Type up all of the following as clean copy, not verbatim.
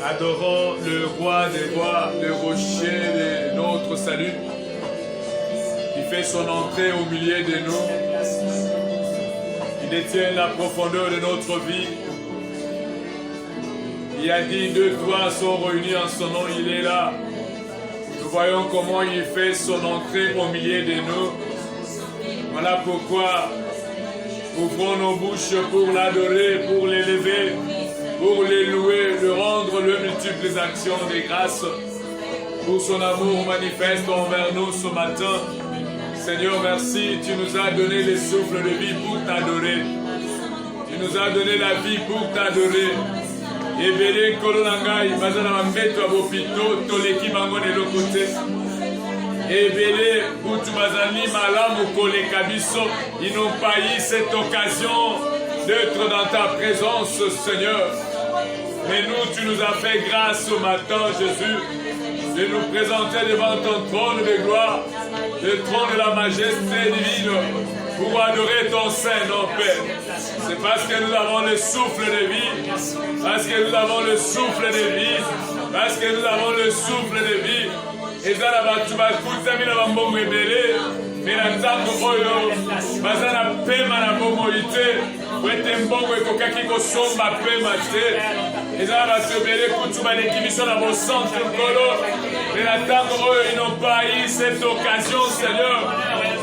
Adorons le roi des rois, le rocher de notre salut, qui fait son entrée au milieu de nous. Il détient la profondeur de notre vie. Il a dit, 2, 3 sont réunis en son nom, il est là. Nous voyons comment il fait son entrée au milieu de nous. Voilà pourquoi ouvrons nos bouches pour l'adorer, pour l'élever, pour les louer, de rendre le multiples actions de grâce pour son amour manifeste envers nous ce matin. Seigneur, merci, tu nous as donné le souffle de vie pour t'adorer. Tu nous as donné la vie pour t'adorer. Ebele kolonangai, bazana mameto abopito, toleki bango de l'autre côté. Ebele, Boutou Bazani, Malam ou Kole Kabiso, ils n'ont pas eu cette occasion d'être dans ta présence, Seigneur. Mais nous, tu nous as fait grâce ce matin, Jésus, de nous présenter devant ton trône de gloire, le trône de la majesté divine. pour adorer ton Saint-Nom, Père. C'est parce que nous avons le souffle de vie, parce que nous avons le souffle de vie, parce que nous avons le souffle de vie. Et ça, la batu bakuta mina bambongo ebele, mais la ntango oyo, baza na pema na bongo ite, wete mbongo ekokaki kosomba pema te. Et ça, la batu ebele kutu baleki biso na bon centre nkolo, mais la ntango oyo, ils n'ont pas eu cette occasion, Seigneur.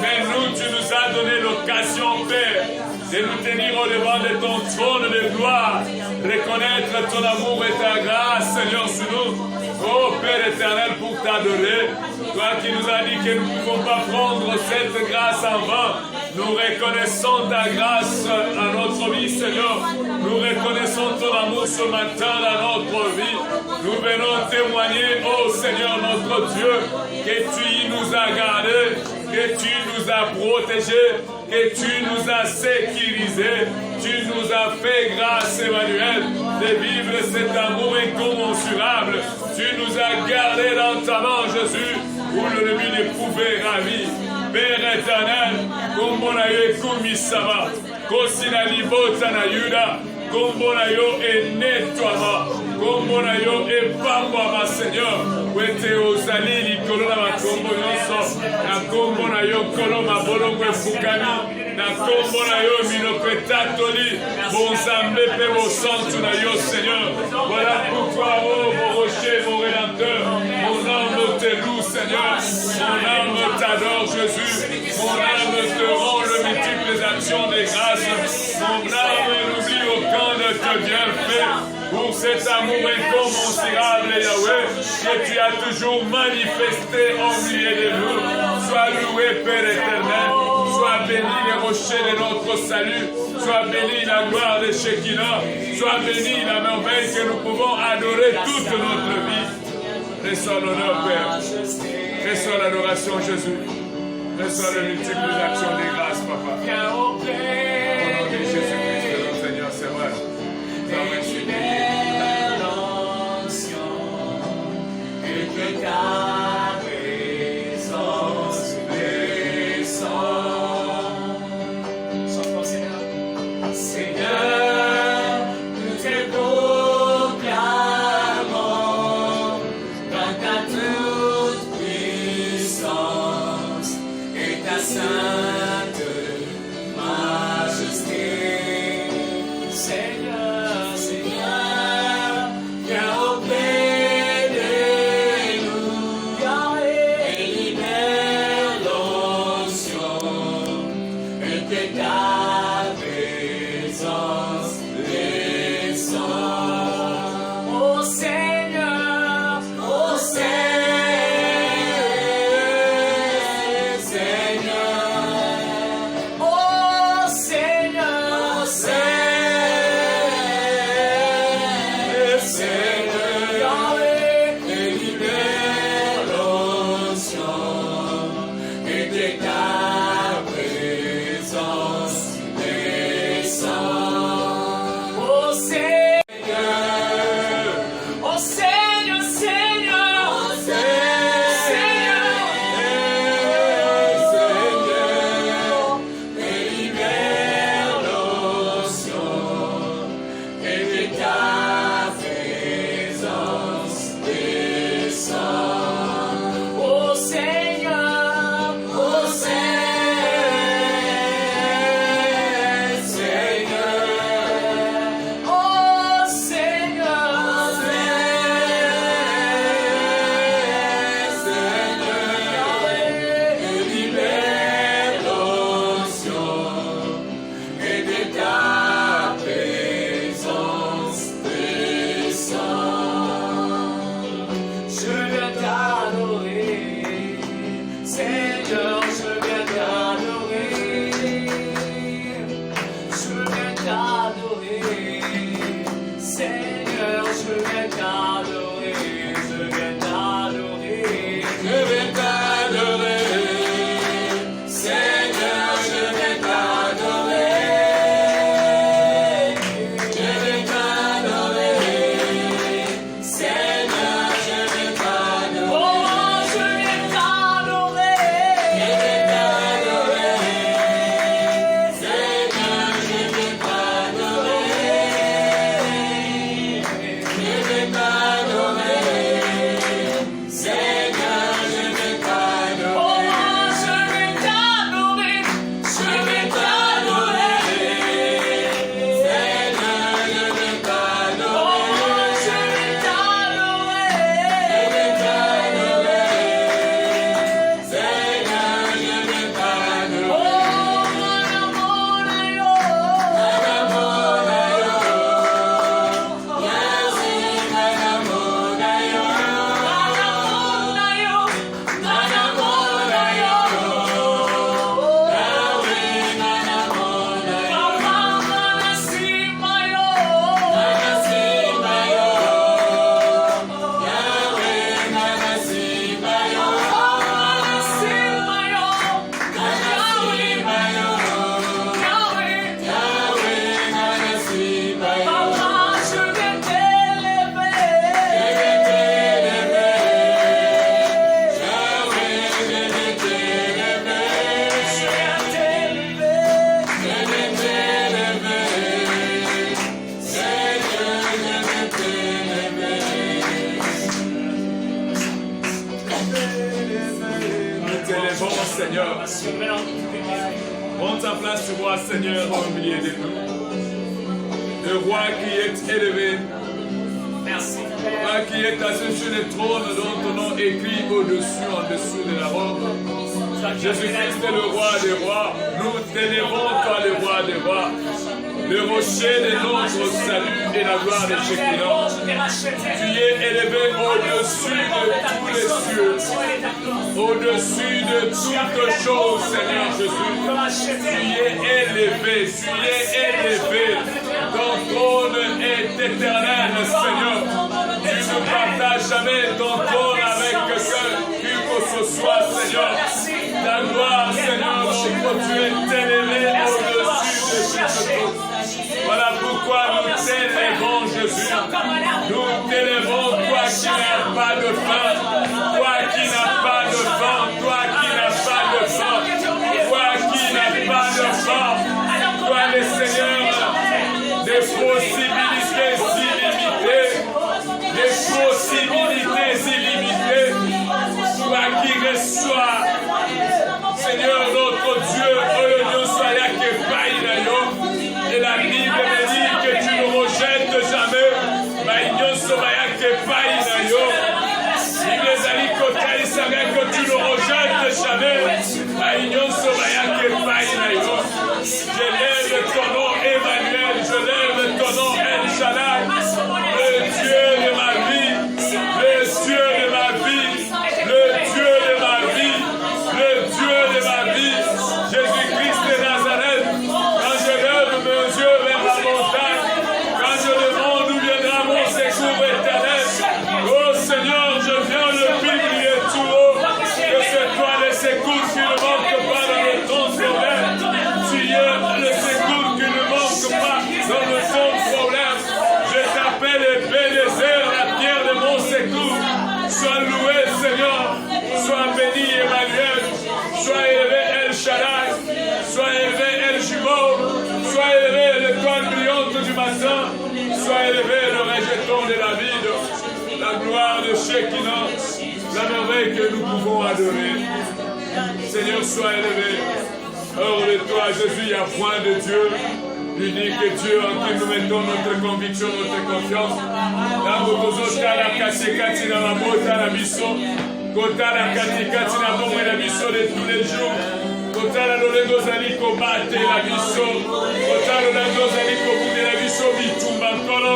Mais nous, tu nous as donné l'occasion, Père, de nous tenir au devant de ton trône de gloire, reconnaître ton amour et ta grâce, Seigneur, sur nous. Oh Père éternel, pour t'adorer, toi qui nous as dit que nous ne pouvons pas prendre cette grâce en vain, nous reconnaissons ta grâce à notre vie, Seigneur. Nous reconnaissons ton amour ce matin dans notre vie. Nous venons témoigner, oh Seigneur notre Dieu, que tu nous as gardés, que tu nous as protégés, que tu nous as sécurisés. Tu nous as fait grâce, Emmanuel, de vivre cet amour incommensurable. Tu nous as gardés dans ta main, Jésus, où l'ennemi ne pouvait ravir. Père éternel, kombo na yo ekumisama, kosi na libota na Yuda, kombo na yo enetwama, kombo na yo epambwama, Seigneur, wete ozali likolo na makombo nyonso, na kombo na yo kolo mabolongo efukami, na kombo na yo minoko etatoli, bonzambe pe bosantu na yo, Seigneur. Voilà pourquoi, oh mon rocher, mon rédempteur, mon âme te loue, Seigneur, mon âme t'adore, Jésus, mon âme te rend le multiples actions de grâce, mon âme n'oublie aucun de tes bienfaits. Pour cet amour incommensurable, Yahweh, que tu as toujours manifesté au milieu de nous. Sois loué, Père éternel. Sois béni les rochers de notre salut. Sois béni la gloire de Shekinah. Sois béni la merveille que nous pouvons adorer toute notre vie. Reçois l'honneur, Père. Reçois l'adoration, Jésus. Reçois les multiples actions de grâce, Papa. Au nom de Jésus-Christ, notre Seigneur, c'est vrai. Et que ta présence descend. Chantons, Seigneur. Seigneur, nous te proclamons dans ta toute puissance et ta sainte majesté. Seigneur, Seigneur, viens auprès de nous, et libère l'onction, et que ta présence descend. Oh Seigneur, oh et que ta présence Prends ta place, tu vois, Seigneur, au milieu de nous. Le roi qui est élevé, toi qui es assis sur le trône dont ton nom écrit au-dessus, en dessous de la robe. Jésus-Christ est le roi des rois. Nous t'élèvons, toi, le roi des rois. Le rocher de notre salut et la gloire de Shekinah. Tu es élevé au-dessus de tous les cieux, au-dessus de toutes choses, Seigneur Jésus. Tu es élevé, tu es élevé. Ton trône est éternel, Seigneur. Tu ne partages jamais ton trône avec quelqu'un qui que ce soit, Seigneur. Ta gloire, Seigneur, notre tu es élevé au-dessus de toutes choses. Voilà pourquoi nous t'élèvons, Jésus. Nous t'élèvons, toi qui n'as pas de fin, toi qui n'as pas de fin, toi qui n'as pas de fin, toi qui n'as pas de fin, toi le Seigneur des possibilités illimitées, des possibilités illimitées, toi qui reçois, Seigneur notre Dieu, Dieu soit là que faille d'ailleurs. Et la Bible me dit que tu ne rejettes jamais. Que tu ne rejettes jamais. Je lève ton nom Emmanuel, je lève ton nom El Shaddai, le Dieu de ma vie, le Dieu de ma vie, le Dieu de ma vie, le Dieu de ma vie, Jésus-Christ de Nazareth. Quand je lève mes yeux vers la montagne, quand je demande où viendra mon secours éternel, oh Seigneur, je viens le publier tout haut, que c'est toi le secours qui ne manque pas dans le temps problème. Tu es le secours qui ne manque pas dans le temps problème. Je t'appelle Ebenezer, la pierre de mon secours. Sois loué, Seigneur. Sois béni, Emmanuel. Sois élevé, El Shaddai. Sois élevé, El Jumeau. Sois élevé, l'étoile brillante du matin. Sois élevé, le rejeton de David. La gloire de Shekinah. La merveille que nous pouvons adorer. Seigneur, sois élevé. Hors de toi, Jésus, il n'y a point de Dieu. L'unique Dieu en qui nous mettons notre conviction, notre confiance. De tous les jours. Kotala lolengo zali kobate la biso. Kotala lolengo zali kobude la biso bitumba nkolo.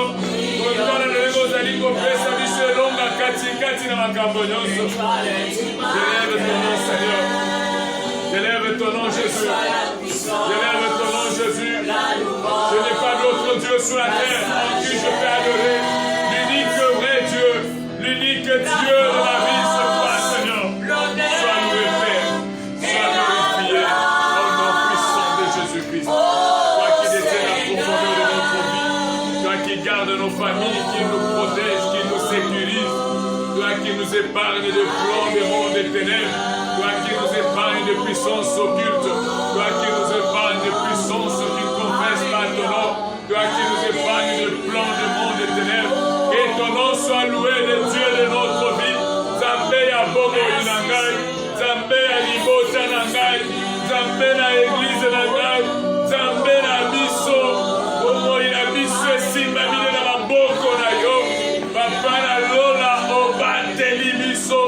Kotala lolengo zali kopesa biso elonga kati na makambo nyonso. Élève ton nom, Seigneur. Élève ton nom, Jésus. Élève ton nom, Jésus. Je n'ai pas d'autre Dieu sur la terre en qui je peux adorer. L'unique vrai Dieu, l'unique Dieu de ma vie, c'est toi, Seigneur. Sois loué, Père. Sois glorifié au nom puissant de Jésus-Christ. Toi qui détiens la profondeur de notre vie. Toi qui gardes nos familles, qui nous protège, qui nous sécurise. Toi qui nous épargne des plans des mondes des ténèbres. Toi qui nous épargne des puissances occultes. Toi qui nous épargne des puissances qui ne confessent pas ton nom. Toi qui nous épargne des plans des mondes des ténèbres. Que ton nom soit loué, le Dieu de notre vie. Zambé ya bobo inangai. Zambé ya libota nangai. Zambé na église nangai. Zambé na biso. Omo ina biso esimba mine na maboko na yo. Papa na lola obateli biso.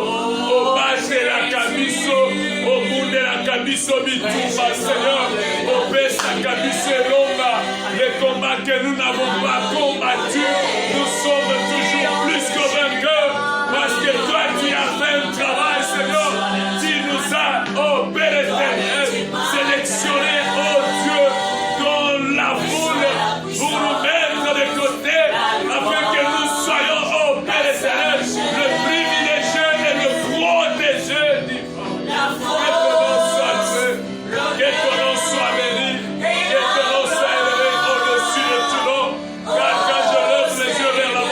Obatela kabiso. Obundela kabiso bitumba, Seigneur. Obesa kabiso elonga. Les combats que nous n'avons pas combattus, nous sommes toujours plus que vainqueurs. Parce que toi, tu as fait un travail, Seigneur. Tu nous as, oh Père éternel, sélectionné, oh Dieu, dans la foule pour nous mettre de côté, afin que nous soyons, oh Père éternel, le privilégié et le protégé divin. Que ton nom soit béni, que ton nom soit élevé au-dessus de tout nom. Car quand je lève les yeux vers la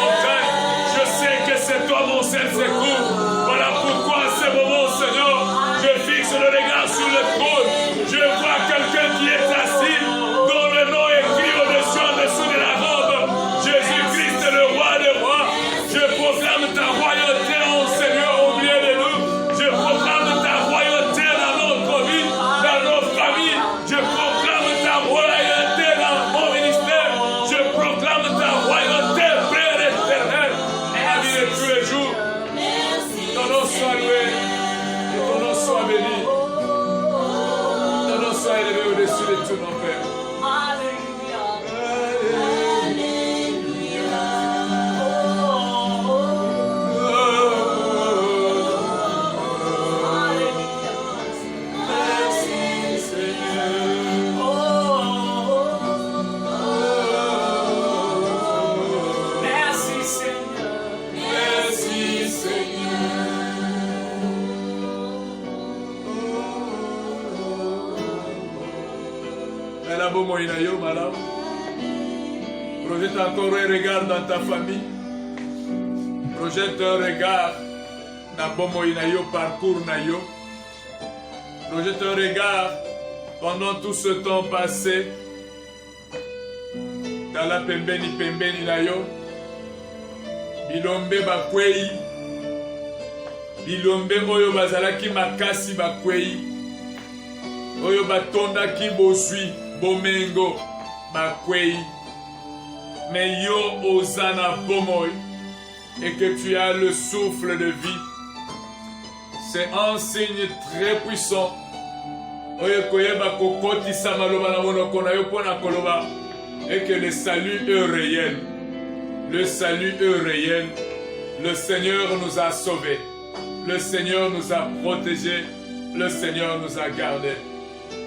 Projette encore un regard dans ta famille. Projette un regard dans Bomoïnayo, parcours Nayo. Projette un regard pendant tout ce temps passé dans la pembeni Nayo. Bilombe bakwei. Bilombe oyo bazalaki makasi bakwei. Oyo batonda ki bosui bomengo bakwei. Mais yo osana bomoy et que tu as le souffle de vie. C'est un signe très puissant. Oyo koyeba kokoti samaloba na monoko na yo pona koloba et que le salut est réel. Le salut est réel. Le Seigneur nous a sauvés. Le Seigneur nous a protégés. Le Seigneur nous a gardés.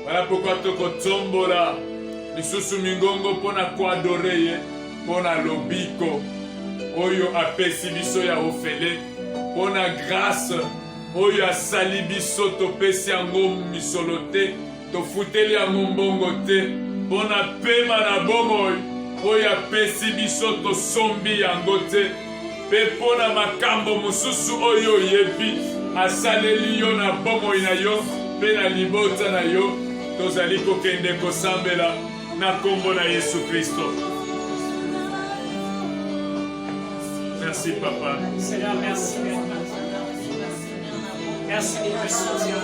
Voilà pourquoi toko tombola lisusu mingongo pona ko adorer pona lobiko oyo apesi biso ya ofele pona grâce oyo asali biso topesi yango misolo te tofuteli yango mbongo te pona pema na bomoi oyo apesi biso tosombi yango te pe pona makambo mosusu oyo oyebi asaleli yo na bomoi na yo pe na libota na yo tozali kokende kosambela na kombo na Yesu Kristo. Merci papa. Seigneur, merci. Merci pour le soutien.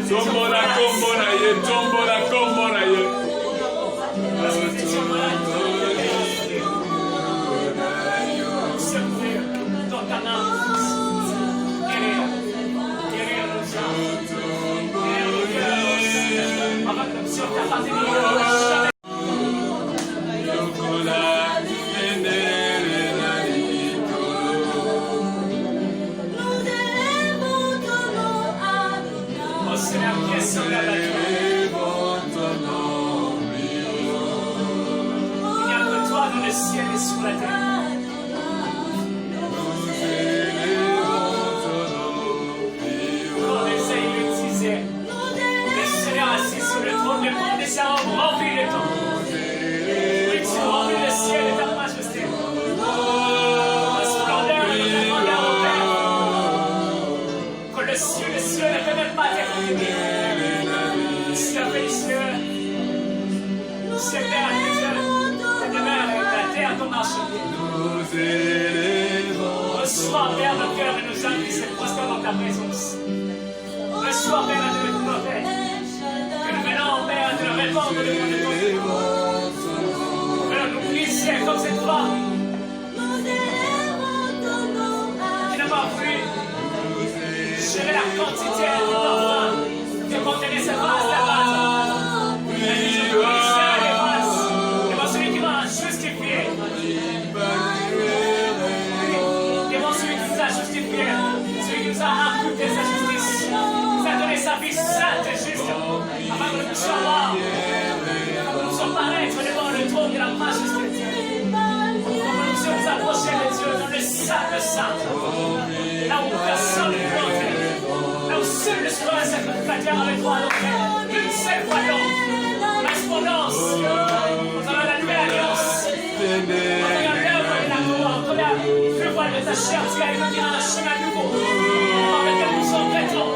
Tombola, tombola, ye, tombola, tombola, ye. Reçois, Père, nos cœurs et nos âmes qui se prostrent dans ta présence. Reçois, Père, de notre prophète. Que nous venons, Père, de le répandre le monde de ton nom. Que nous glisser comme cette femme qui n'a pas pu gérer la quantité de parfum que contenait cette vase d'abâtre. Elle dit, je glissais les vases. Devant celui qui m'a justifié. Justifié, celui qui nous a imputé sa justice, nous a donné sa vie sainte et juste, afin que nous puissions voir, afin que nous puissions paraître devant le trône de la majesté de Dieu, afin que nous puissions nous approcher de Dieu dans le saint, là où personne ne peut entrer, là où seul le souverain sacrificateur avec toi l'entrée, une seule fois donc, correspondance, nous avons la nouvelle alliance, le voile de ta chair, tu as évoqué un chemin nouveau, dans lequel nous sommes vêtements,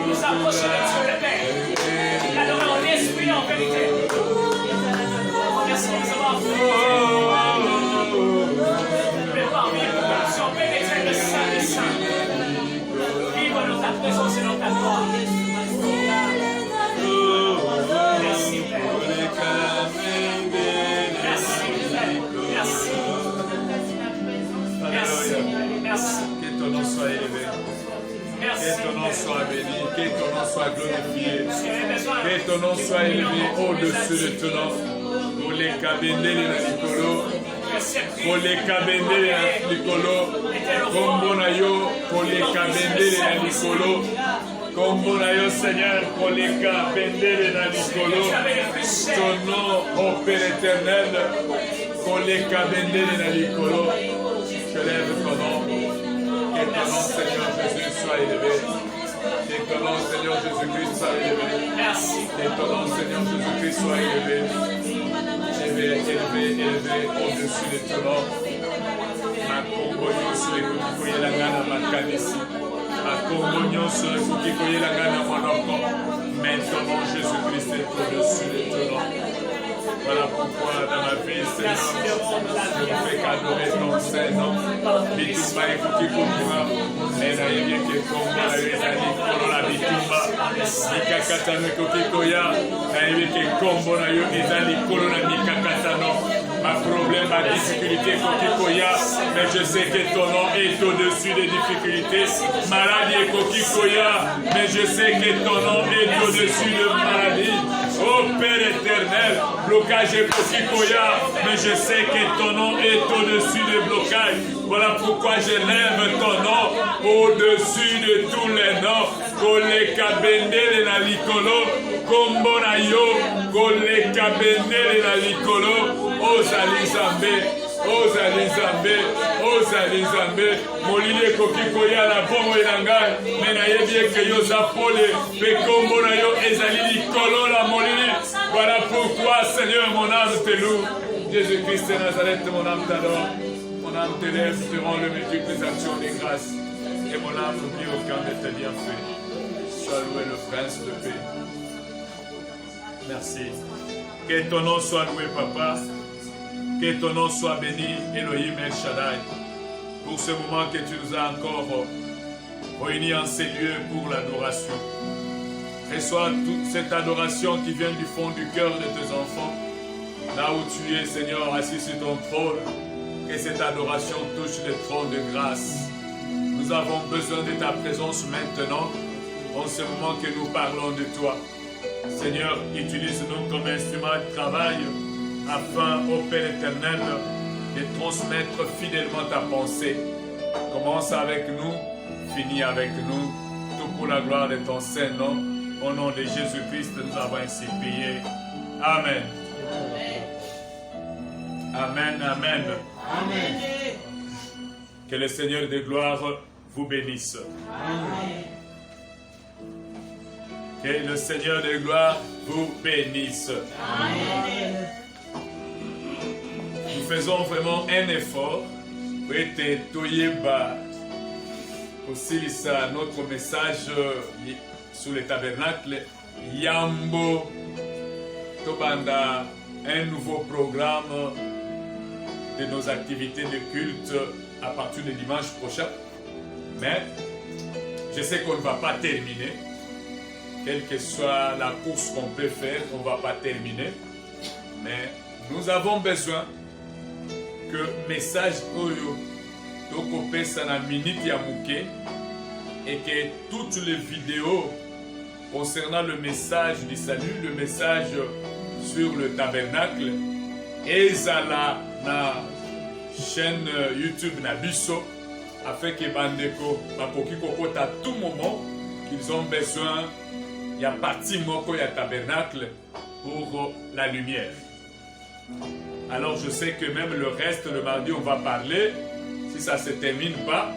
nous approcher de Dieu le Père, l'adorer en esprit et en vérité. Merci de nous avoir fait. Mais parmi nous, nous sommes pénétrés de Saint des Saints. Vive dans ta présence et dans ta gloire. Merci Père. Merci Père. Merci. Merci. Que ton nom soit élevé. Que ton nom soit béni. Que ton nom soit glorifié. Que ton nom soit élevé au-dessus de ton nom. Pour les cabinets, les Nicolo. koleka bendele na likolo kombo na yo koleka bendele na likolo kombo na yo Seigneur koleka bendele na likolo ton nom ô Père éternel koleka bendele na likolo je lève ton nom que ton nom Seigneur Jésus soit élevé que ton nom Seigneur Jésus-Christ soit élevé que ton nom Seigneur Jésus-Christ soit élevé élevé au-dessus de ton nom. Ma communion sur les coups de la gana, ma canisi. Ma communion sur les coups de la gana, mon enfant. Maintenant, Jésus-Christ est au-dessus de ton nom. Voilà pourquoi dans ma vie, Seigneur, je ne fais qu'adorer ton Saint-Nom. Bitumba et Kukikuma, et là, il y a qui tombe à la bitumba. Mikakatano Kukikoya, et il y a qui tombe à la Mikakatano. Ma problème, ma difficulté, Kukikoya, mais je sais que ton nom est au-dessus des difficultés. Maladie, Kukikoya, mais je sais que ton nom est au-dessus de maladie. Oh Père éternel, blocage et Kukikoya, mais je sais que ton nom est au-dessus des blocages. Voilà pourquoi je lève ton nom au-dessus de tous les noms. Koleka bendele na likolo, kombo na yo, koleka bendele na likolo, ozali Nzambe, molile Kukikoya na bongo elanga, mais na yebi eke yo zapole, pe kombo na yo ezali likolo la molili. Voilà pourquoi Seigneur mon âme te loue. Jésus-Christ de Nazareth, mon âme t'adore. Mon âme t'élève durant le multiples actions de grâce. Et mon âme n'oublie aucun de tes bienfaits. Sois loué le prince de paix. Merci. Que ton nom soit loué, Papa. Que ton nom soit béni, Elohim El Shaddai. Pour ce moment que tu nous as encore réunis en ces lieux pour l'adoration. Reçois toute cette adoration qui vient du fond du cœur de tes enfants. Là où tu es, Seigneur, assis sur ton trône. Que cette adoration touche le trône de grâce. Nous avons besoin de ta présence maintenant, en ce moment que nous parlons de toi. Seigneur, utilise-nous comme instrument de travail, afin, ô Père éternel, de transmettre fidèlement ta pensée. Commence avec nous, finis avec nous, tout pour la gloire de ton Saint-Nom. Au nom de Jésus-Christ, nous avons ainsi prié. Amen. Amen, amen. Amen. Que le Seigneur de gloire vous bénisse. Amen. Que le Seigneur de gloire vous bénisse. Amen. Nous faisons vraiment un effort pour être toyeba aussi ça notre message sur le tabernacle Yambo Tobanda, un nouveau programme de nos activités de culte à partir de dimanche prochain. Mais je sais qu'on ne va pas terminer. Quelle que soit la course qu'on peut faire, on ne va pas terminer. Mais nous avons besoin que le message Oyo Tokope Sana Minute Yamouke et que toutes les vidéos concernant le message du salut, le message sur le tabernacle, et Zala na chaîne YouTube Nabiso, afin que Bandeko Bakoki Kokot à tout moment qu'ils ont besoin, il y a parti Moko, il y a tabernacle pour la lumière. Alors je sais que même le reste, le mardi, on va parler. Si ça ne se termine pas,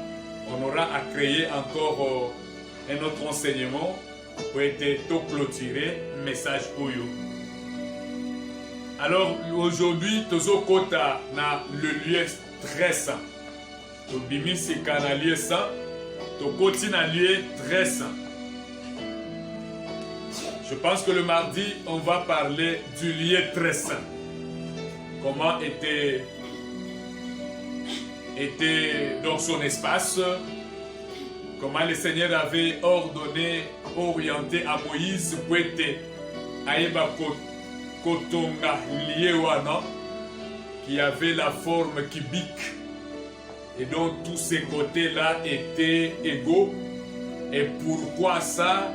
on aura à créer encore un autre enseignement pour être tout clôturé, message pour vous. Alors aujourd'hui, Tozo Kota na le lieu très saint. Tobimi c'est un lieu saint, Tokoti na lieu très saint. Je pense que le mardi, on va parler du lieu très saint. Comment était dans son espace, comment le Seigneur avait ordonné, orienté à Moïse pour être Aïba Kotonga Liewana, qui avait la forme cubique, et donc tous ces côtés-là étaient égaux. Et pourquoi ça?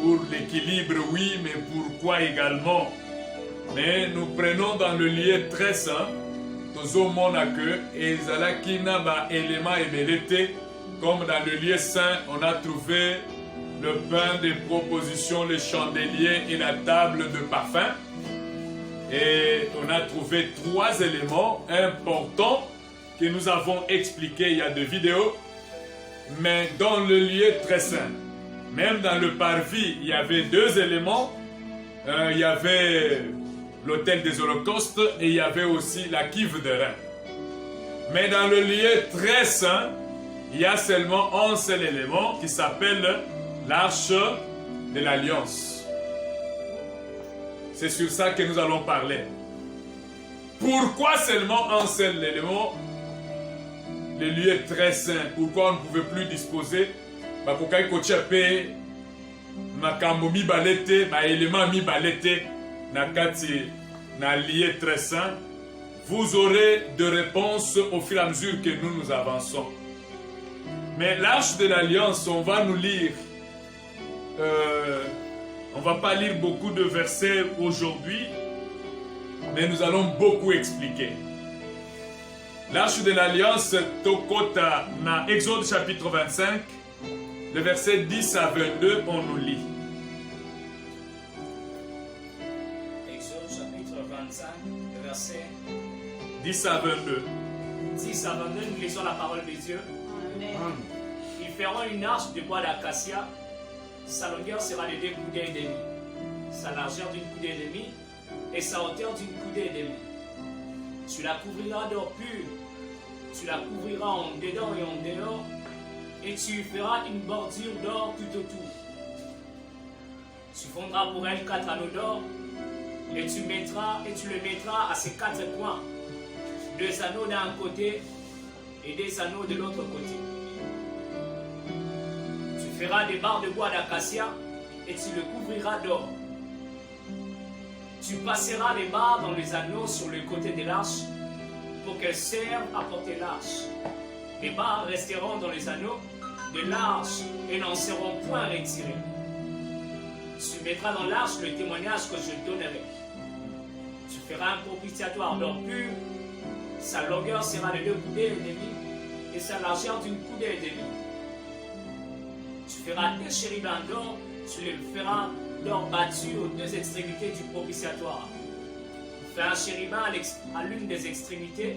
Pour l'équilibre, oui, mais pourquoi également? Mais nous prenons dans le lieu très saint, tozomona que ezalaki na ba éléments ebelete, comme dans le lieu saint, on a trouvé le pain de proposition, le chandelier et la table de parfum. Et on a trouvé 3 éléments importants que nous avons expliqués il y a 2 vidéos. Mais dans le lieu très saint, même dans le parvis, il y avait 2 éléments. Il y avait l'autel des holocaustes et il y avait aussi la cuve de rein. Mais dans le lieu très saint, il y a seulement un seul élément qui s'appelle l'arche de l'alliance. C'est sur ça que nous allons parler. Pourquoi seulement un seul élément? Le lieu très saint. Pourquoi on ne pouvait plus disposer bakokai kochape makambo mibalete ba élément mibalete nakati na lieu très saint? Vous aurez de réponses au fur et à mesure que nous avançons. Mais l'arche de l'alliance, on va nous lire. On ne va pas lire beaucoup de versets aujourd'hui, mais nous allons beaucoup expliquer. L'arche de l'alliance, Tokota, na Exode chapitre 25, le verset 10 à 22, on nous lit. Exode chapitre 25, le verset 10 à 22. 10 à 22, nous lisons la parole de Dieu. Amen. Ils feront une arche de bois d'acacia. Sa longueur sera de 2 coudées et demie, sa largeur d'une coudée et demie, et sa hauteur d'une coudée et demie. Tu la couvriras d'or pur, tu la couvriras en dedans et en dehors, et tu y feras une bordure d'or tout autour. Tu fondras pour elle 4 anneaux d'or, et tu le mettras à ses 4 coins, 2 anneaux d'un côté et 2 anneaux de l'autre côté. Tu feras des barres de bois d'acacia et tu le couvriras d'or. Tu passeras les barres dans les anneaux sur le côté de l'arche pour qu'elles servent à porter l'arche. Les barres resteront dans les anneaux de l'arche et n'en seront point retirées. Tu mettras dans l'arche le témoignage que je donnerai. Tu feras un propitiatoire d'or pur. Sa longueur sera de 2 coudées et demie et sa largeur d'une coudée et demie. Tu feras 2 chérubins d'or, tu les feras d'or battu aux 2 extrémités du propitiatoire. Fais un chérubin à l'une des extrémités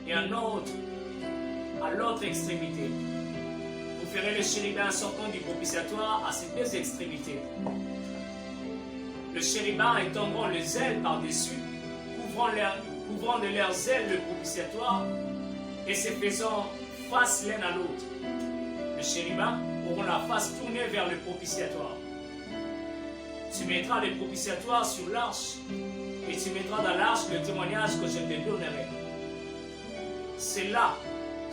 et un autre à l'autre extrémité. Vous ferez le chérubin sortant du propitiatoire à ces 2 extrémités. Le chérubin étendront les ailes par-dessus, couvrant de leurs ailes le propitiatoire et se faisant face l'un à l'autre. Les chérubins auront la face tournée vers le propitiatoire. Tu mettras le propitiatoire sur l'arche et tu mettras dans l'arche le témoignage que je te donnerai. C'est là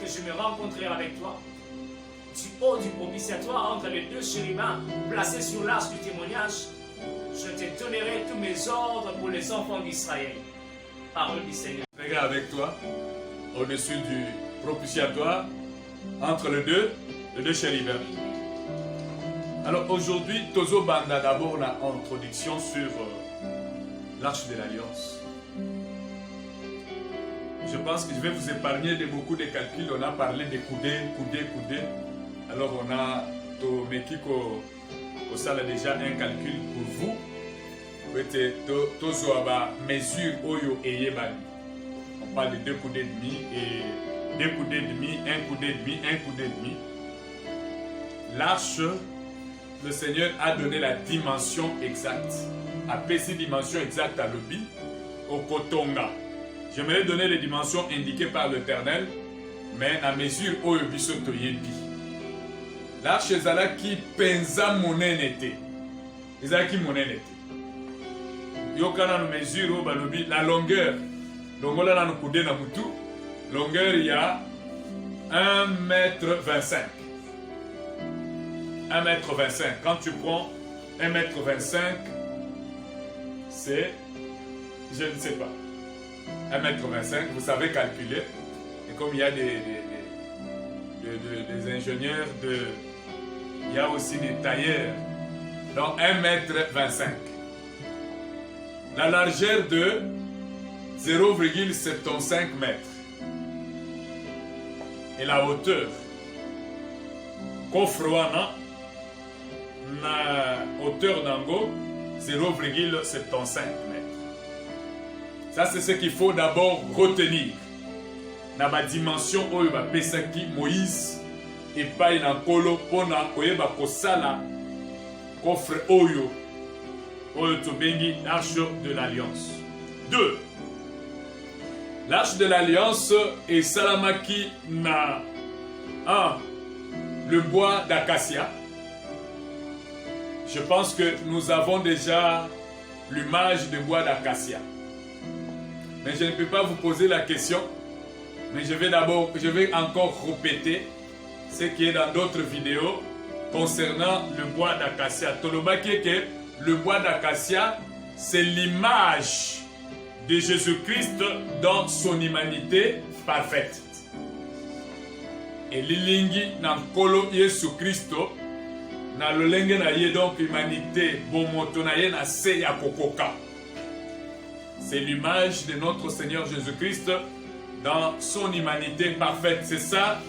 que je me rencontrerai avec toi. Du haut du propitiatoire, entre les 2 chérubins placés sur l'arche du témoignage, je te donnerai tous mes ordres pour les enfants d'Israël. Parole du Seigneur. Regarde avec toi, au-dessus du propitiatoire, entre les deux chérubins. Alors aujourd'hui, Tozo Banda d'abord l'introduction sur l'arche de l'alliance. Je pense que je vais vous épargner de beaucoup de calculs. On a parlé de coudées. Alors on a Tomekiko, ça a déjà un calcul pour vous. Tozo Aba mesure Oyo et Yebani. On parle de 2 coudées et demi et 2 coudées et demi, 1 coudée et demi, 1 coudée et demi. L'arche, le Seigneur a donné la dimension exacte. Après ces dimensions exactes à l'obi, au Kotonga. J'aimerais donner les dimensions indiquées par l'Éternel, mais à mesure où le bisoto yebi. L'arche ezalaki penza monenete. Ezalaki monenete. Yokana no mesure au balobi la longueur. Longola na kude na mutu. Longueur il y a 1,25 m. 1,25 m. Quand tu prends 1,25 m, c'est, je ne sais pas, 1,25 m, vous savez calculer. Et comme il y a des ingénieurs, il y a aussi des tailleurs. Donc 1,25 m. La largeur de 0,75 mètres. Et la hauteur, coffre wana, na hauteur d'ango, 0,75 mètres. Ça, c'est ce qu'il faut d'abord retenir. Na ba dimension oyo ba pesaki Moïse et pas na kolo pona koyeba kosala coffre oyo tobengi l'arche de l'alliance. 2. L'arche de l'alliance est salamaki na 1. Le bois d'acacia. Je pense que nous avons déjà l'image de bois d'acacia. Mais je ne peux pas vous poser la question. Mais je vais encore répéter ce qui est dans d'autres vidéos concernant le bois d'acacia. Tolobaki que le bois d'acacia, c'est l'image de Jésus-Christ dans son humanité parfaite. Et lilingi na kolo Yesu Christo na lolenge na ye donc humanité bomoto na ye na se ya kokoka. C'est l'image de notre Seigneur Jésus-Christ dans son humanité parfaite. C'est ça,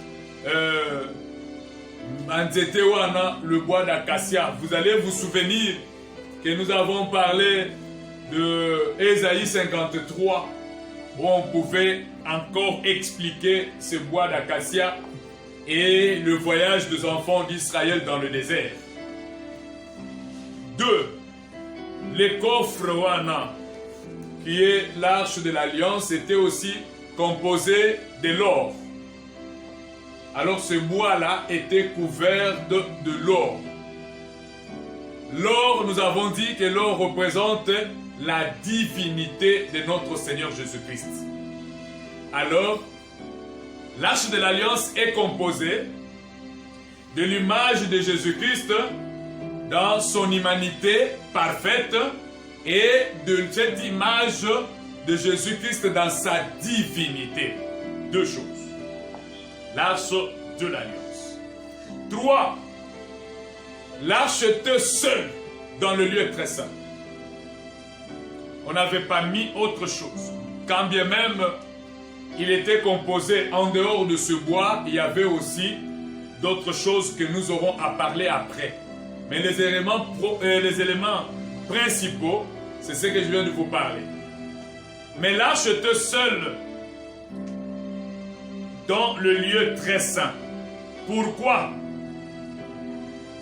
le bois d'acacia. Vous allez vous souvenir que nous avons parlé de Ésaïe 53, où on pouvait encore expliquer ce bois d'acacia et le voyage des enfants d'Israël dans le désert. 2. Les coffres wana, qui est l'arche de l'alliance, était aussi composé de l'or. Alors ce bois-là était couvert de l'or. L'or, nous avons dit que l'or représente la divinité de notre Seigneur Jésus-Christ. Alors, l'arche de l'alliance est composée de l'image de Jésus-Christ dans son humanité parfaite et de cette image de Jésus-Christ dans sa divinité. 2 choses. L'arche de l'alliance. 3. L'arche était seule dans le lieu très saint. On n'avait pas mis autre chose. Quand bien même il était composé en dehors de ce bois, il y avait aussi d'autres choses que nous aurons à parler après. Mais les éléments principaux, c'est ce que je viens de vous parler. Mais l'arche était seule dans le lieu très saint. Pourquoi?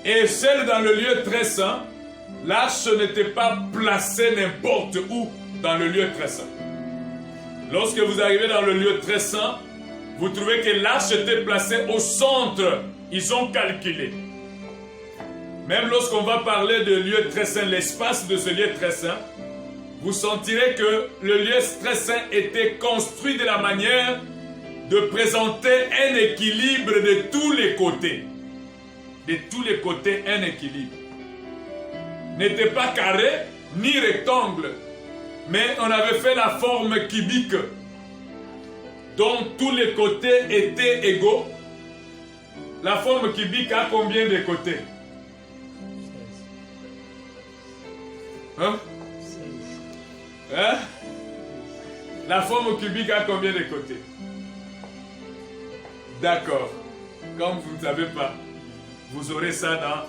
Et seule dans le lieu très saint, l'arche n'était pas placée n'importe où dans le lieu très saint. Lorsque vous arrivez dans le lieu très saint, vous trouvez que l'arche était placée au centre. Ils ont calculé. Même lorsqu'on va parler de lieu très saint, l'espace de ce lieu très saint, vous sentirez que le lieu très saint était construit de la manière de présenter un équilibre de tous les côtés. De tous les côtés, un équilibre. N'était pas carré, ni rectangle, mais on avait fait la forme cubique, dont tous les côtés étaient égaux. La forme cubique a combien de côtés? Hein? Hein? La forme cubique a combien de côtés? D'accord. Comme vous ne savez pas, vous aurez ça dans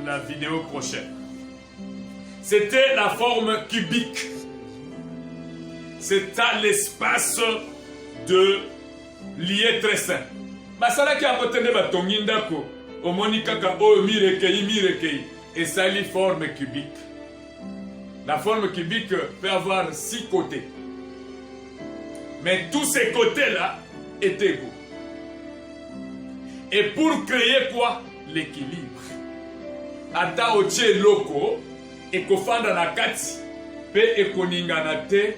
la vidéo prochaine. C'était la forme cubique. C'est à l'espace de lié très saint. Basala ki amotene batongi ndako, omoni kaka oyo mirekei, et ça lit forme cubique. La forme cubique peut avoir 6 côtés. Mais tous ces côtés-là étaient égaux. Et pour créer quoi? L'équilibre. Ata otie loko, ekofanda na kati, pe ekoningana te,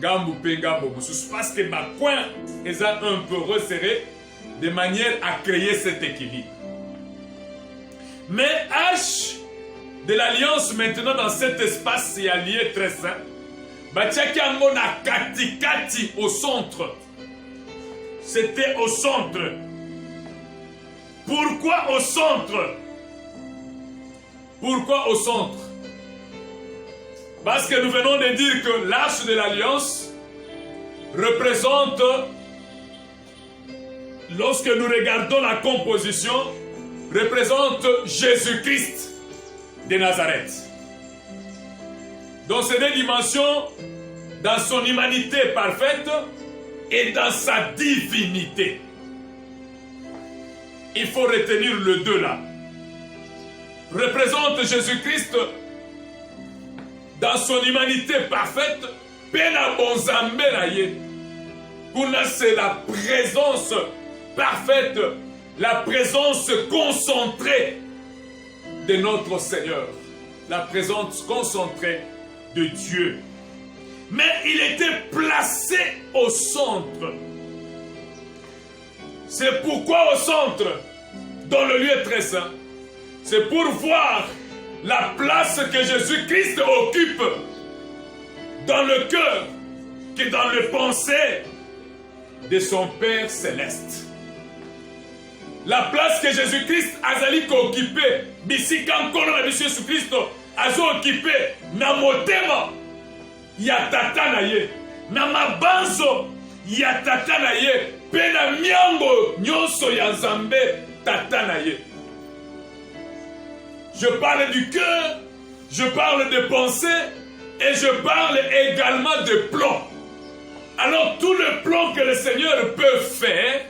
gambu pe gambu mosusu. Parce que ma coin est un peu resserré, de manière à créer cet équilibre. Mais H de l'alliance maintenant dans cet espace est allié très saint. Batiaki ango na kati au centre. C'était au centre. Pourquoi au centre? Pourquoi au centre? Parce que nous venons de dire que l'arche de l'alliance représente, lorsque nous regardons la composition, représente Jésus-Christ de Nazareth. Dans ces deux dimensions, dans son humanité parfaite et dans sa divinité. Il faut retenir le deux là. Représente Jésus-Christ dans son humanité parfaite, pena bonzamberaye. C'est la présence parfaite, la présence concentrée de notre Seigneur, la présence concentrée de Dieu. Mais il était placé au centre. C'est pourquoi au centre, dans le lieu très saint, c'est pour voir la place que Jésus-Christ occupe dans le cœur, que dans les pensées de son Père céleste. La place que Jésus-Christ a occupée, bisika encore na Jésus-Christ a occupé na motema ya tata na ye, na mabanzo ya tata na ye, pe na miango nyonso ya Nzambe tata na ye. Je parle du cœur, je parle de pensée et je parle également de plan. Alors tout le plan que le Seigneur peut faire,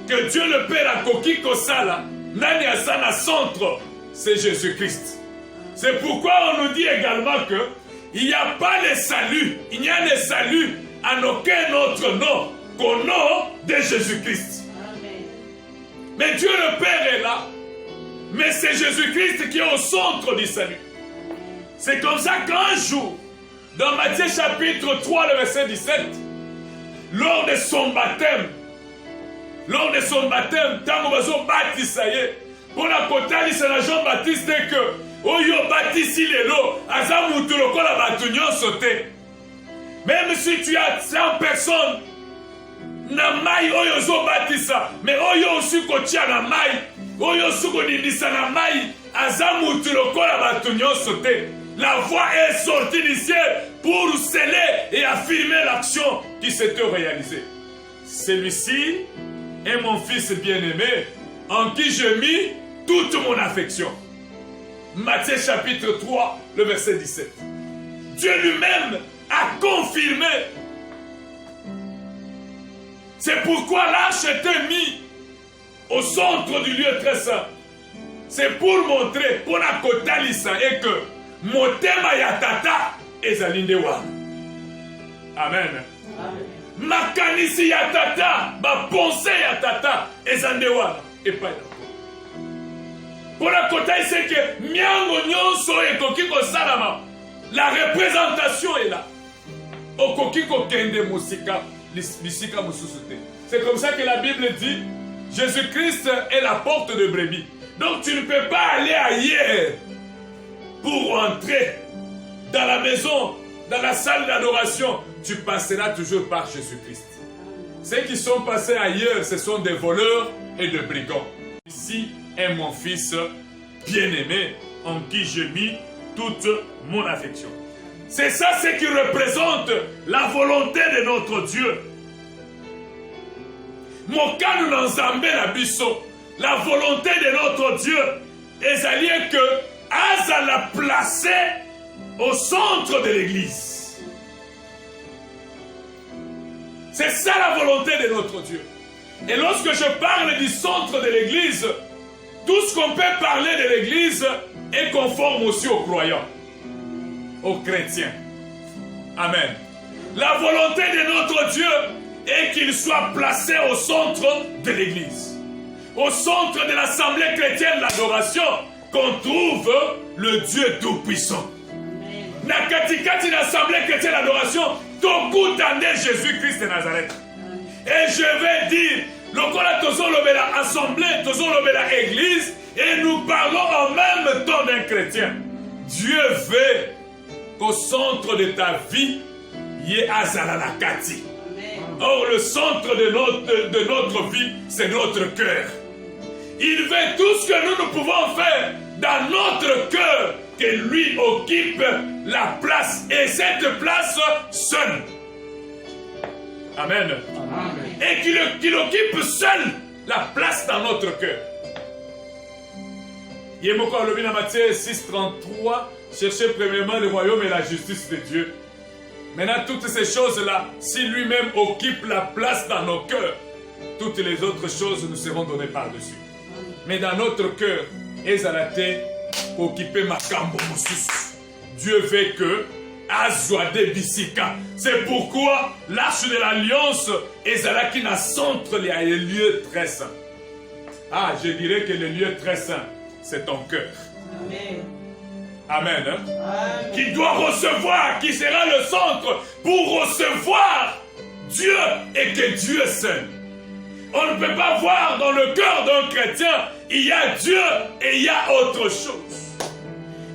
que Dieu le Père a coquille kosala, nani asana centre, c'est Jésus-Christ. C'est pourquoi on nous dit également que il n'y a pas de salut, il n'y a de salut en aucun autre nom qu'au nom de Jésus-Christ. Mais Dieu le Père est là, mais c'est Jésus-Christ qui est au centre du salut. C'est comme ça qu'un jour, dans Matthieu chapitre 3, le verset 17, lors de son baptême, tant bazo baptisé, pour la kotalisa na Jean-Baptiste que oyo baptisi lelo aza mutu lokola batu nyonso te. Même si tu as 100 personnes na mai oyo zo batisa, mais oyo aussi kotia na mai, oyo suko nindisa na mai aza mutu lokola batu nyonso te. La voix est sortie du ciel pour sceller et affirmer l'action qui s'était réalisée. Celui-ci est mon fils bien-aimé, en qui je mis toute mon affection. Matthieu chapitre 3, le verset 17. Dieu lui-même a confirmé. C'est pourquoi l'arche était mise au centre du lieu très saint. C'est pour montrer, pour la kotalisa, et que motema ya tata ezali nde wana. Amen. Makanisi ya tata, ma pensée ya tata ezali nde wana. Epai na pour la kotalisa, c'est que miango nyonso ekoki kosalama. La représentation est là. Okoki kokende musika bisika mususu te. C'est comme ça que la Bible dit Jésus-Christ est la porte de brebis. Donc tu ne peux pas aller ailleurs pour entrer dans la maison, dans la salle d'adoration. Tu passeras toujours par Jésus-Christ. Ceux qui sont passés ailleurs, ce sont des voleurs et des brigands. Ici est mon fils bien-aimé, en qui j'ai mis toute mon affection. C'est ça ce qui représente la volonté de notre Dieu. Mokanu Nzambe na biso, la volonté de notre Dieu, ezali que Aza l'a placé au centre de l'église. C'est ça la volonté de notre Dieu. Et lorsque je parle du centre de l'église, tout ce qu'on peut parler de l'église est conforme aussi aux croyants, aux chrétiens. Amen. La volonté de notre Dieu est qu'il soit placé au centre de l'église, au centre de l'assemblée chrétienne d'adoration, qu'on trouve le Dieu tout-puissant. Na katikati l'assemblée chrétienne d'adoration, tokutande Jésus-Christ de Nazareth. Et je vais dire, lokola tozolobela assemblée, tozolobela église, et nous parlons en même temps d'un chrétien. Dieu veut qu'au centre de ta vie, y ait Azalalakati. Or, le centre de notre vie, c'est notre cœur. Il veut tout ce que nous pouvons faire dans notre cœur, que lui occupe la place, et cette place seule. Amen. Amen. Et qu'il occupe seul la place dans notre cœur. Yemoko alobi na Matthieu 6:33, cherchez premièrement le royaume et la justice de Dieu. Maintenant, toutes ces choses-là, si lui-même occupe la place dans nos cœurs, toutes les autres choses nous seront données par-dessus. Mais dans notre cœur, ezalate occuper makambo mosusu. Dieu veut que azwade bisika. C'est pourquoi l'arche de l'alliance ezalaki na centre les lieux très saints. Ah, je dirais que le lieu très saint, c'est ton cœur. Amen. Amen. Hein? Amen. Qui doit recevoir, qui sera le centre pour recevoir Dieu et que Dieu seul. On ne peut pas voir dans le cœur d'un chrétien, il y a Dieu et il y a autre chose.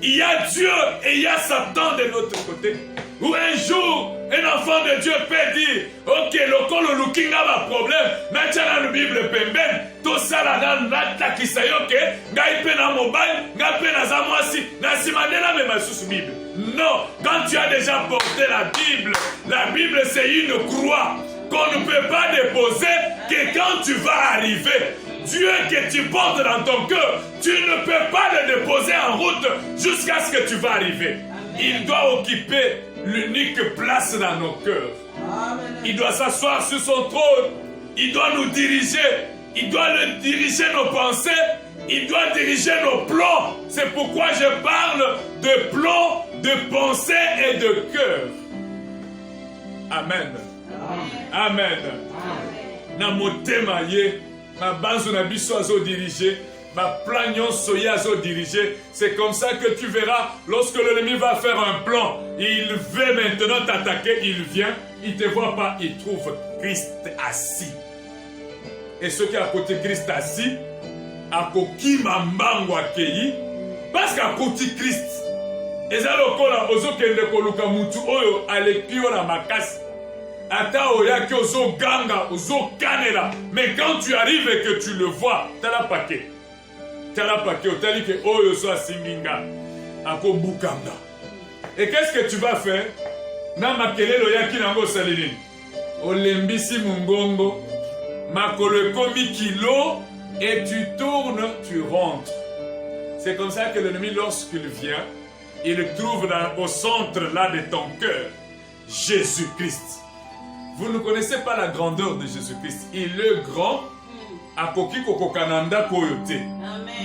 Il y a Dieu et il y a Satan de l'autre côté. Où un jour, un enfant de Dieu peut dire, ok, le kolo looking a un problème, n'a-t-il dans la Bible pemben, tout ça là, n'a qui sait, ok, n'a y na mobile, n'a pe na zamwasi, n'a si mandela même sous Bible. Non, quand tu as déjà porté la Bible c'est une croix qu'on ne peut pas déposer que quand tu vas arriver. Dieu que tu portes dans ton cœur, tu ne peux pas le déposer en route jusqu'à ce que tu vas arriver. Il doit occuper l'unique place dans nos cœurs. Il doit s'asseoir sur son trône. Il doit nous diriger. Il doit diriger nos pensées. Il doit diriger nos plans. C'est pourquoi je parle de plans, de pensées et de cœur. Amen. Amen. Na motema ye, ma banzo na biso azo diriger. Ma plan nyonso ye azo diriger. C'est comme ça que tu verras lorsque l'ennemi va faire un plan. Il veut maintenant t'attaquer. Il vient, il ne te voit pas, il trouve Christ assis. Et ceux qui à côté Christ assis, à koki mambango akei, parce qu'à côté Christ, eza lokola ozokende koluka mutu oyo aleki yo na makasi. Ata oyaki ozo ganga, ozo kanela. Mais quand tu arrives et que tu le vois, t'as la paquet. T'as la paquet, otali que oyo so asinginga, ako bukanga. Et qu'est-ce que tu vas faire? Na makelelo yaki nango salini. Olembisi mungongo, makolo ekomi kilo, et tu tournes, tu rentres. C'est comme ça que l'ennemi, lorsqu'il vient, il trouve au centre là de ton cœur Jésus-Christ. Vous ne connaissez pas la grandeur de Jésus-Christ. Il est grand. Akoki kokokananda koyote.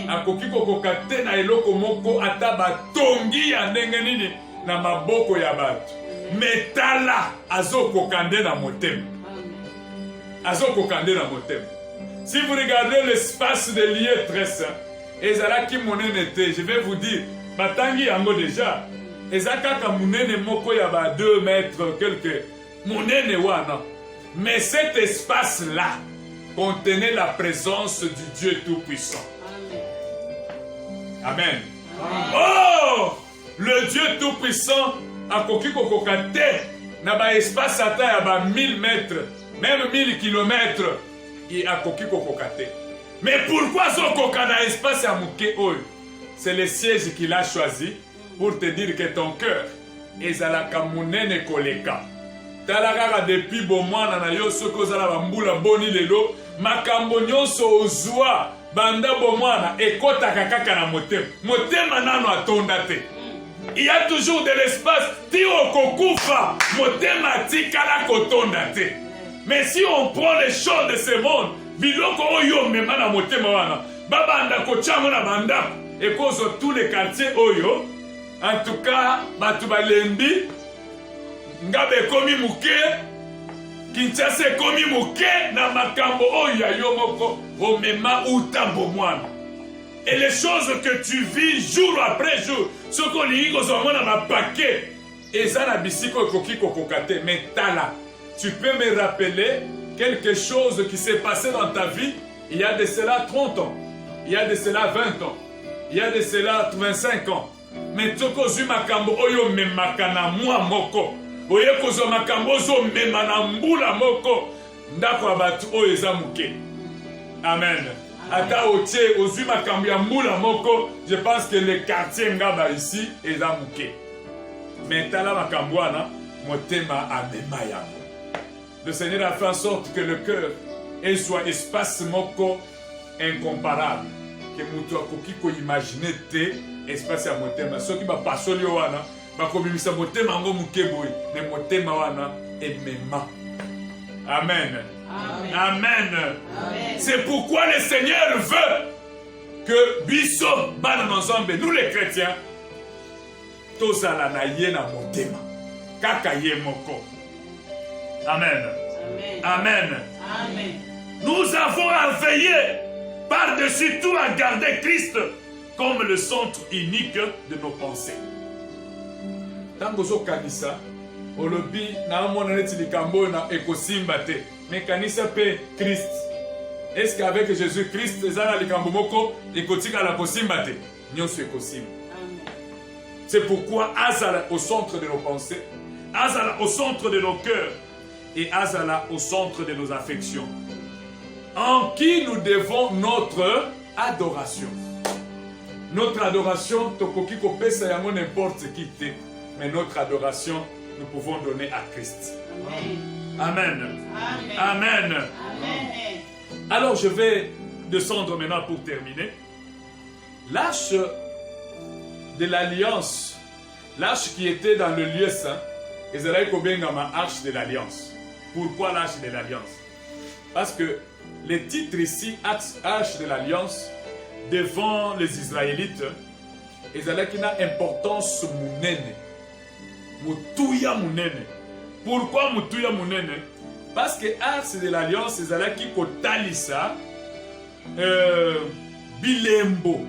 Akoki kokokate na eloko moko ataba tongi ya ndenge nini na maboko ya batu. Metala azokokande na motema. Azokokande na motema. Si vous regardez l'espace des lieux très saints, ezalaki monene te, je vais vous dire, batangi yango déjà, ezakaka monene moko ya ba 2 mètres quelque monene wana. Mais cet espace-là contenait la présence du Dieu Tout-Puissant. Amen. Amen. Oh! Le Dieu Tout-Puissant a koki kokokate na ba espace ata ya ba 1000 mètres, même 1000 kilomètres. Il a koki kokokate. Mais pourquoi ce kokana espace à muke oyo? C'est le siège qu'il a choisi pour te dire que ton cœur ezalaka munene koleka. Talakaka depuis bomwana na yo soko zala bambula boni lelo makambo nyonso ozwa banda bomwana ekotaka kaka na motema. Motema nano atonda te. Il y a toujours de l'espace. Ti okokufa motema tikala kotonda te. Mais si on prend les choses de ce monde, biloko oyo mema na motema wana, babanda kochango na banda, et cause tous les quartiers oyo, en tout cas, batu balembi, ngabe komi muke, Kinshasa komi muke, na makambo oyo yo moko, o mema uta bomwana. Et les choses que tu vis jour après jour, ce qu'on lit dans un paquet, et ça na bisiko koki kokokate, mais tala. Tu peux me rappeler quelque chose qui s'est passé dans ta vie il y a de cela 30 ans, il y a de cela 20 ans, il y a de cela 25 ans. Mais tu as makambo oyo memakana mwa moko. Oye kozo makambo ozo memana mbula moko. Ndako abatu oyo eza muke. Amen. Ata otie ozu makambo ya mbula moko, je pense que le quartier ngaba ici eza muke. Mais tala makambo wana motema amema yango. le Seigneur a fait en sorte que le cœur soit espace moko incomparable. Que mutu akoki ko imaginer te espace ya motema. Soki ba pasoli wana ba komimisa motema ngo mukeboy, mais motema wana emema. Amen. Amen. Amen. Amen. C'est pourquoi le Seigneur veut que biso bana ensemble, nous les chrétiens, tozala na ye na motema kaka ye moko. Amen. Amen. Amen. Amen. Nous avons à veiller par-dessus tout à garder Christ comme le centre unique de nos pensées. Tango zo kanisa olobi na mona neti likambo na ekosimba te, mais kanisa pe Christ. Est-ce qu'avec Jésus-Christ ezala likambo moko ekotika la kosimba te? Nyonso ekosimba. C'est pourquoi Azala au centre de nos pensées, Azala au centre de nos cœurs et Azala au centre de nos affections, en qui nous devons notre adoration. Notre adoration, tokoki kopesa yango n'importe qui te, mais notre adoration, nous pouvons donner à Christ. Amen. Amen. Amen. Amen. Alors je vais descendre maintenant pour terminer. L'arche de l'alliance, l'arche qui était dans le lieu saint, Ezraïl Kobengama, arche de l'alliance. Pourquoi l'arche de l'alliance? Parce que les titres ici, arche de l'alliance, devant les Israélites, Ezraïl qui n'a importance mounene. Moutouya mounene. Pourquoi Moutouya mounene? Parce que arche de l'alliance, Ezraïl qui kotalisa bilembo.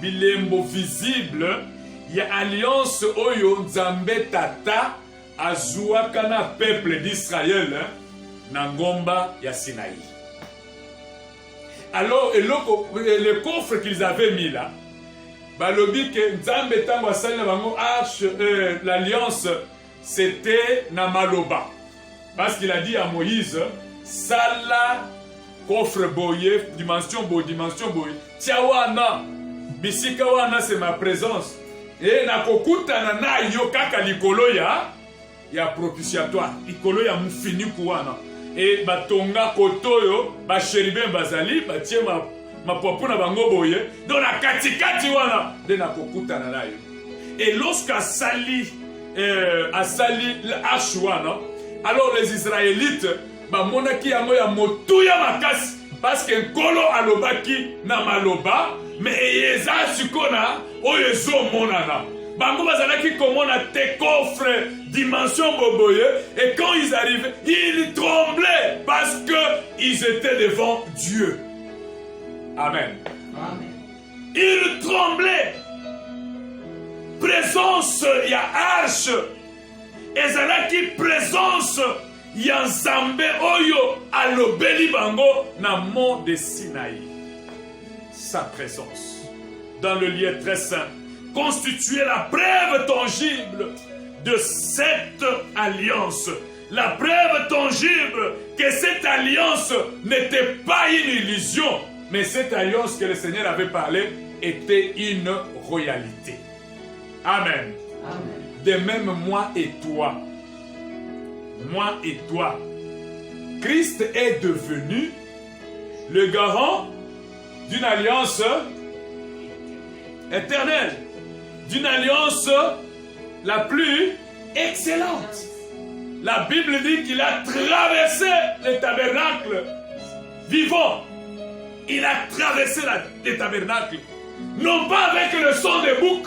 Bilembo visible, il y a alliance oyo Nzambe tata azuaka na peuple d'Israël na ngomba ya Sinaï. Alors le coffre qu'ils avaient mis là, balobi que Nzambe tango asali na bango arche l'alliance, c'était na maloba. Parce qu'il a dit à Moïse, sala coffre boye, dimension boye, tiawana. Bisika wana c'est ma présence. Et nakokutana na yo kaka likolo ya propitiatoire. Likolo ya mufiniku wana. Et batonga kotoyo, ba chérubin bazali, ba tie ma popuna bango boye. Donc na katikati wana de nakokutana na yo. Et lorsqu'à sali l'arche wana, alors les Israélites ba monaki yango ya motuya makasi parce que nkolo alobaki na maloba. Mais Yeza Sukona, Oyezo Monana. Bango bazalaki komona te coffre dimension boboye. Et quand ils arrivaient, ils tremblaient parce qu'ils étaient devant Dieu. Amen. Amen. Ils tremblaient. Présence, il y a arche. Ezalaki présence, il y a Nzambe Oyo alobeli bango na mont de Sinaï. Sa présence dans le lieu très saint constituait la preuve tangible de cette alliance. La preuve tangible que cette alliance n'était pas une illusion, mais cette alliance que le Seigneur avait parlé était une royalité. Amen. Amen. De même moi et toi, Christ est devenu le garant d'une alliance éternelle, d'une alliance la plus excellente. La Bible dit qu'il a traversé le tabernacle vivant. Il a traversé le tabernacle, non pas avec le sang des boucs,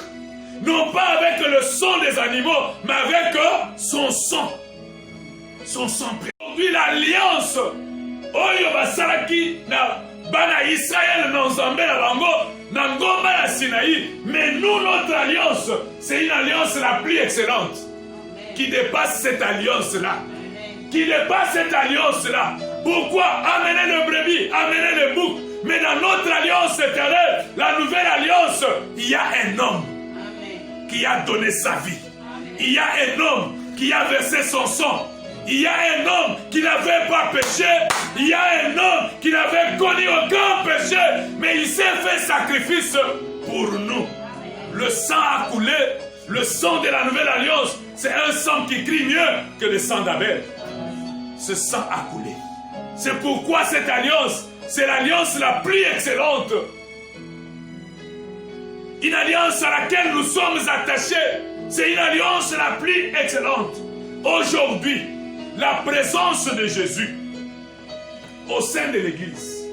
non pas avec le sang des animaux, mais avec son sang. Son sang. Aujourd'hui, l'alliance, Oyo Basalaki, Bana Israël, non Zambé, la Bango, Nangoma, la Sinaï. Mais nous, notre alliance, c'est une alliance la plus excellente. Amen. Qui dépasse cette alliance-là. Qui dépasse cette alliance-là. Pourquoi? Amener le brebis, amener le bouc. Mais dans notre alliance éternelle, la nouvelle alliance, il y a un homme. Amen. Qui a donné sa vie. Amen. Il y a un homme qui a versé son sang. Il y a un homme qui n'avait pas péché. Il y a un homme qui n'avait connu aucun péché. Mais il s'est fait sacrifice pour nous. Le sang a coulé. Le sang de la nouvelle alliance, c'est un sang qui crie mieux que le sang d'Abel. ce sang a coulé. C'est pourquoi cette alliance, c'est l'alliance la plus excellente. Une alliance à laquelle nous sommes attachés. C'est une alliance la plus excellente. Aujourd'hui, la présence de Jésus au sein de l'Église.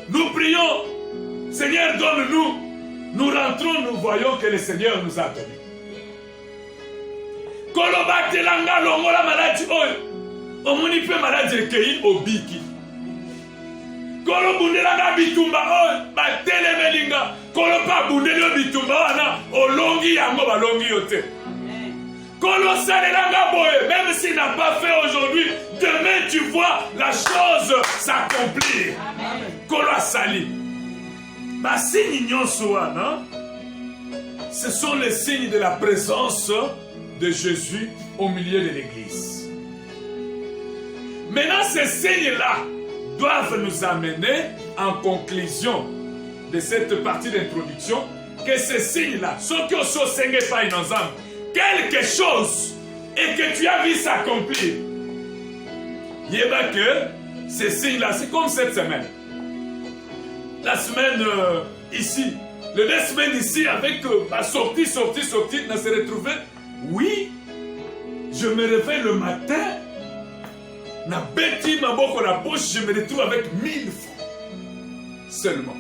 Nous prions, Seigneur, donne-nous. Nous rentrons, nous voyons que le Seigneur nous a donné. Koloba telanga longola maladie oyo. Omoni pe maladie kei obiki. Kolo bundelanga bitumba oyo batelemelinga. Kolo pa bundeli bitumba wana olongi yango balongi yote. Kolo salelanga boye, même s'il n'a pas fait aujourd'hui, demain tu vois la chose s'accomplir. Kolo asali. Signes nyonso wana, ce sont les signes de la présence de Jésus au milieu de l'Église. Maintenant, ces signes-là doivent nous amener en conclusion de cette partie d'introduction que ces signes-là, ceux qui ont saucé par une ensemble, quelque chose et que tu as vu s'accomplir. Il y a que ces signes-là, c'est comme cette semaine. La semaine ici, les 2 semaines ici, avec ma sortie, on s'est retrouvé. Oui, je me réveille le matin, na bêti ma boko la poche, je me retrouve avec 1000 francs seulement.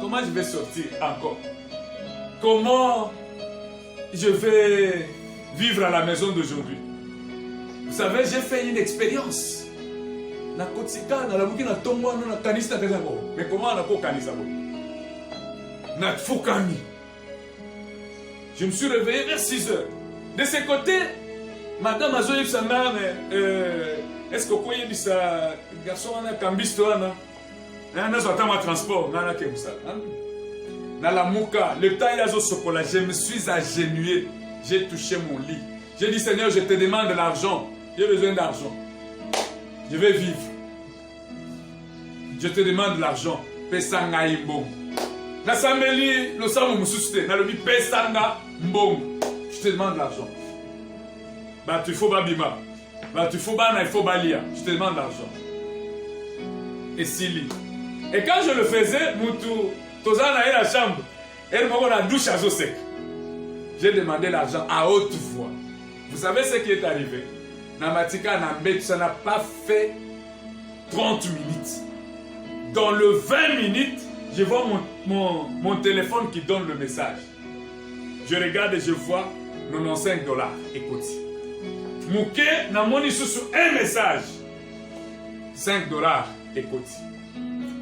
Comment je vais sortir encore? Comment je vais vivre à la maison d'aujourd'hui? Vous savez, j'ai fait une expérience. Na kotika na labuki na tombo na kanisa kazabo. Mais comment on a pas kanisa bo? Na fukani. Je me suis réveillé vers 6 heures. De ce côté, madame Azoye Sanda, est-ce que vous voyez ça garçon na kambisto na? Na zota ma transport, na kemsa. Na la muka, le temps yazo sokola, je me suis agenouillé, j'ai touché mon lit. J'ai dit Seigneur, je te demande de l'argent. J'ai besoin d'argent. Je vais vivre. Je te demande de l'argent. Pesanga imbong. Na sameli lo samu mususte. Na lobi pesanga mbong. Je te demande de l'argent. Bah tu faut babima. Bah tu faut bana, il faut balia. Je te demande de l'argent. Et Sili. Et quand je le faisais, Moutou, Tozana et la chambre, elle m'a dit la douche à sec. J'ai demandé l'argent à haute voix. Vous savez ce qui est arrivé? Namatika Nambet, ça n'a pas fait 30 minutes. Dans le 20 minutes, je vois mon téléphone qui donne le message. Je regarde et je vois $95. Écoute. Mouké n'a moni sous un message. $5. Écoute.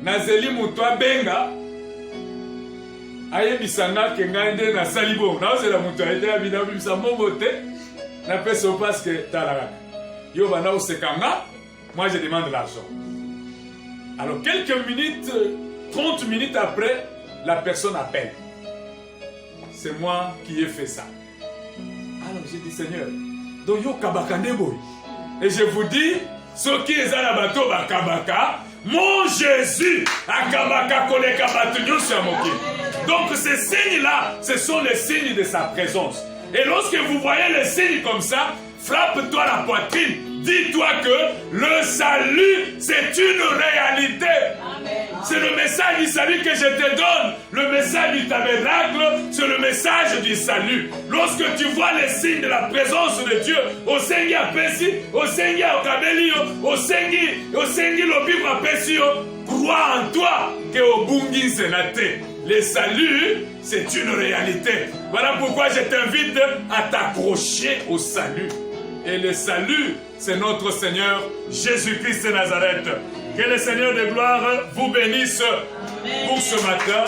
Nazeli Moutoua Benga. Aye bisanga kengande na salibo. Na ose la Moutoua ete la binabu bisa momote. Na peso parce que talaraka. Yo bana osekanga, moi je demande de l'argent. Alors quelques minutes, 30 minutes après, la personne appelle. C'est moi qui ai fait ça. Alors j'ai dit Seigneur, donc yo kabakande boy. Et je vous dis, ceux qui sont à la bateau bakabaka, mon Jésus akabaka koleka batunyo sur moki. Donc ces signes-là, ce sont les signes de sa présence. Et lorsque vous voyez les signes comme ça, frappe-toi la poitrine. Dis-toi que le salut, c'est une réalité. C'est le message du salut que je te donne. Le message du tabernacle, c'est le message du salut. Lorsque tu vois les signes de la présence de Dieu, au Sengi Apesi, au Sengi Okabelio, au Sengi Lobibu Apesio, crois en toi que au Bungi Senate. Le salut, c'est une réalité. Voilà pourquoi je t'invite à t'accrocher au salut. Et le salut, c'est notre Seigneur Jésus-Christ de Nazareth. Que le Seigneur de gloire vous bénisse pour ce matin.